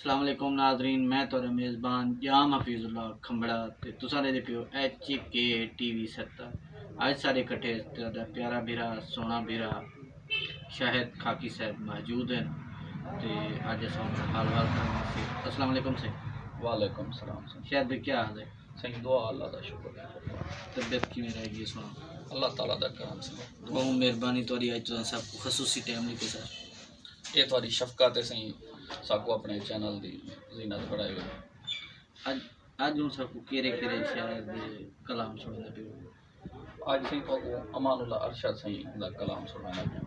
अस्सलाम वालेकुम नाजरीन, मैं तो मेज़बान जाम हफीजुल्लाह खंबड़ा ते तुसां दे पियो HK TV 70। आज सारे कट्ठे तेरा प्यारा भीरा सोना भीरा शाहिद खाकी साहब मौजूद हैं ते अज अस हाल से। अस्सलाम वालेकुम से। वालेकुम सलाम सही। शाहिद भाई क्या हाल है? सही दुआ अल्लाह दा शुक्र है। तबीयत किवें रहेगी सुना? अल्लाह ताला दा करम से बहुत मेहरबानी तुहाडी अज तुसां सब खसूसी टाइम लिखे सर। ये थोड़ी शफकत है सही साकू अपने चैनल दी जीनत बढ़ाई हुई। अज अज हूँ सबको केरे केरे शायद कलाम सुनने पियो। आज सही तो अमानुल्लाह अरशद सही दा कलाम सुनना लगे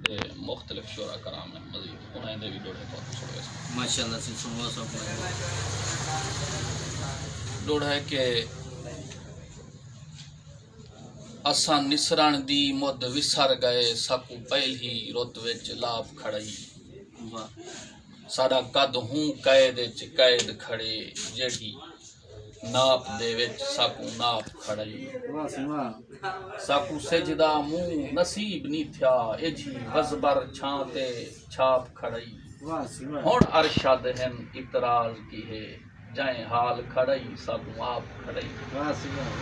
ते मुख्तलिफ शुरा कराम है मजीद उन्हें दे भी डोड़े तो सुन माशाल्लाह से सुनवा सब डोड़ा है कि असां निसरण दी मुद विसर गए साकू पहली रुत विच लाभ खड़ई। वाह साडा कद हूँ कैद च कैद खड़े जेठी नाप दे विच साकू नाप खड़ई। वाह सी वाह साकू सिजदा मुंह नसीब नी थया एजी वजबर छां ते छाप खड़ई। वाह सी वाह हुण अरशद हिन इतराज की है जाए हाल खड़ई साकू आप खड़ई। वाह सी वाह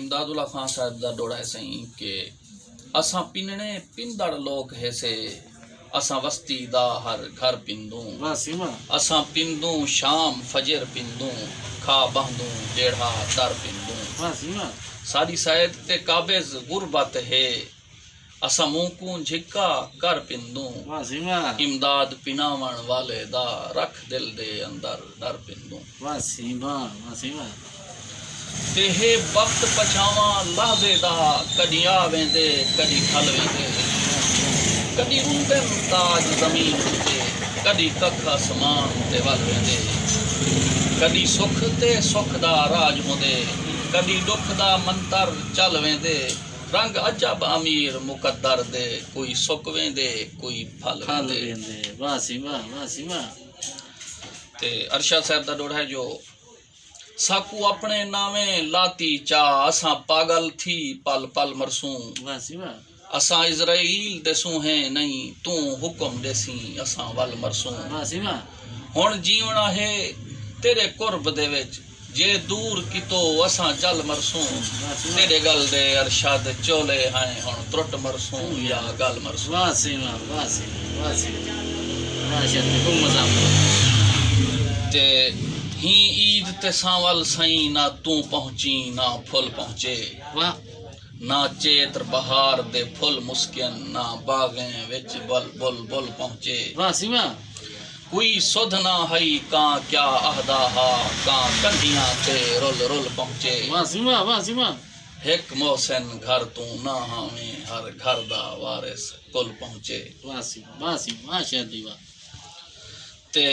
इमदादुल्ला खान साहब दा डोड़ा है सही के असां पिनने पिंदड़ लोग है से असां वस्ती दा हर घर पिंदूं। वाह सी वाह असां पिंदूं शाम फजर पिंदूं खा बहदूं जेड़ा दर पिंदूं। वाह सी वाह साडी सैद ते काबिज गुरबत है असां मुंह झिका कर पिंदूं। वाह सी वाह इमदाद पिनावण वाले दा रख दिल दे अंदर डर पिंदूं। वाह सी वाह ते हे वक्त पछावा लहदे दा कदी आ वेंदे कदी खल वेंदे कदी रूंदे ताज जमीन ते कदी कख आसमान ते वल वेंदे कदी सुख ते सुख दा राज होंदे कदी दुख दा मंतर चल वेंदे रंग अजब अमीर मुकद्दर दे कोई सुक वेंदे कोई फल वेंदे। वाह सी वाह ते अरशद साहब दा डोड़ा है जो साकू अपने नावे लाती चा असां पागल थी पल पल मरसूं। वाह सी वाह असां इज़राइल देसूं हैं नहीं तू हुक्म देसी असां वल मरसूं। वाह सी वाह हुण जीवना है तेरे कुर्ब दे विच जे दूर कितो असां जल मरसूं। तेरे गल दे अरशद चोले हैं हुण त्रुट मरसूं या गल मरसूं। वाह सी वाह शायद खूब मजा ते ही ईद ते सांवल सई ना तू पहुंची ना फुल पहुंचे। वाह ना चेत्र बहार दे फुल मुस्किन ना बागें विच बुल बुल बुल पहुंचे। वाह सी वाह कोई सुध ना हई कां क्या अहदा हा कां कंधियां ते रुल रुल पहुंचे। वाह सी वाह हिक मोहसिन घर तू ना हावे हर घर दा वारिस कुल पहुंचे। वाह सी शायद वाह ते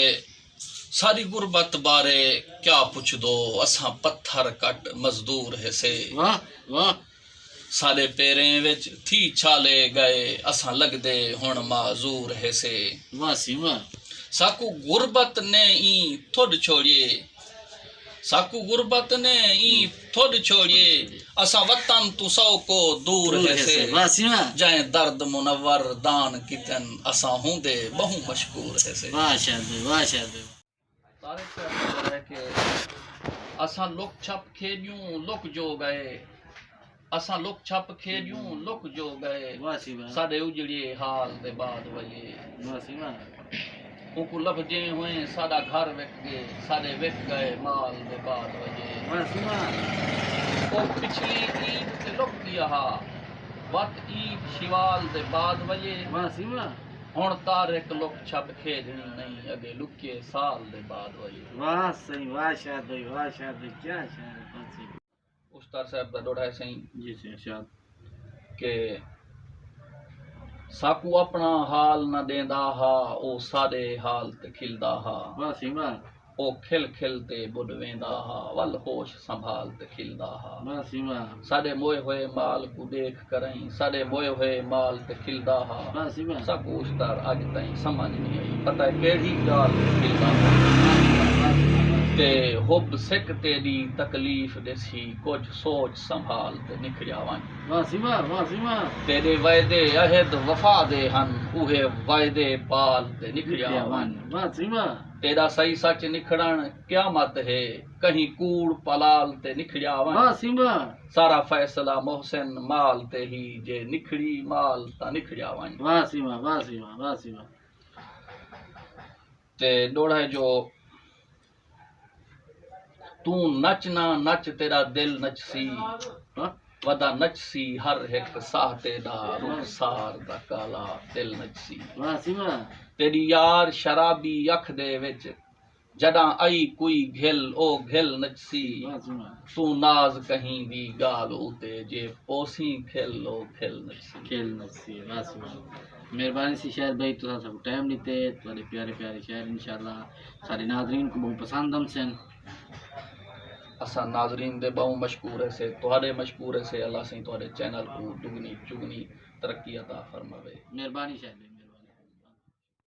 सारी गुरबत बारे क्या पुछ दो असां पत्थर कट मजदूर है से। वाह साले पेरें विच थी छाले गए असां लगदे हुण माजूर है से। वाह सी वाह साकू गुरबत ने ई थोड़ छोड़िए साकू गुरबत ने ई थोड़ छोड़िए असां वतन तू सौ को दूर है से। वाह सी वाह जाए दर्द मुनव्वर दान कितन असां होंदे बहु मशकूर है से। वाह शायद तारे से है कि असां लुक छप खेडियूं लुक जो गए असां लुक छप खेडियूं लुक जो गए। वाह सी वाह साडे उजड़िए हाल दे बाद वजे वाह सी वाह उनको लभजे हुए साडा घर विक गए साडे विक गए माल दे बाद वजे। वाह सी वाह ओ पिछली ईद ते लुक गया हा वत ईद शिवाल दे बाद वजे। वाह सी वाह हुण तारिक लुक छप खेडनी नहीं अगे लुके साल दे बाद वजे। वाह सही वाह शायद क्या शायद उस्ताद साहब दा डोड़ा है सही जी से शायद के साकू अपना हाल न देंदा हा ओ साडे हाल ते खिलदा हा। वाह सी वाह ओ खिल खिल ते बुड वेंदा हा वल होश संभाल ते खिलदा हा। वाह सी वाह साडे मोए हुए माल को देख करई साडे मोए हुए माल ते खिलदा हा। वाह सी वाह साकू उस्ताद अज ताईं समझ नहीं आई पता है केड़ी गाल ते खिलदा हा। ते हुब सिक तेरी तकलीफ देसी कुछ सोच संभाल ते निखरिया वन वाह सिवा वाह सिवा तेरे वायदे अहद वफा दे हन उहे वायदे पाल ते निखरिया वन वाह सिवा तेरा सही सच निखड़न क्यामत है कहीं कूड़ पलाल ते निखरिया वन वाह सिवा सारा फैसला मोहसिन माल ते ही जे निखड़ी माल ता निखरिया वन वाह सिवा वाह सिवा वाह सिवा ते डोड़ा जो तू नचना नच तेरा दिल नचसी वदा नचसी हर एक साह तेरा रुखसार दा काला दिल नचसी वाह सिवा तेरी यार शराबी अख दे विच जडा आई कोई घिल ओ घिल नचसी वाह सिवा तू नाज कहीं दी गाल उते जे पोसी खिल ओ खिल नचसी खेल नसी वाह सिवा मेहरबानी सी शायर भाई तुसा सब टाइम दिते थोड़े प्यारे प्यारे शायर इंशाल्लाह सारे नाज़रीन को बहुत पसंद हम सन असा नाजरीन दे बहु मशकूर से तुहारे मशकूर से अल्लाह से तुहारे चैनल को दुगनी चुगनी तरक्की अता फरमावे मेहरबानी शायर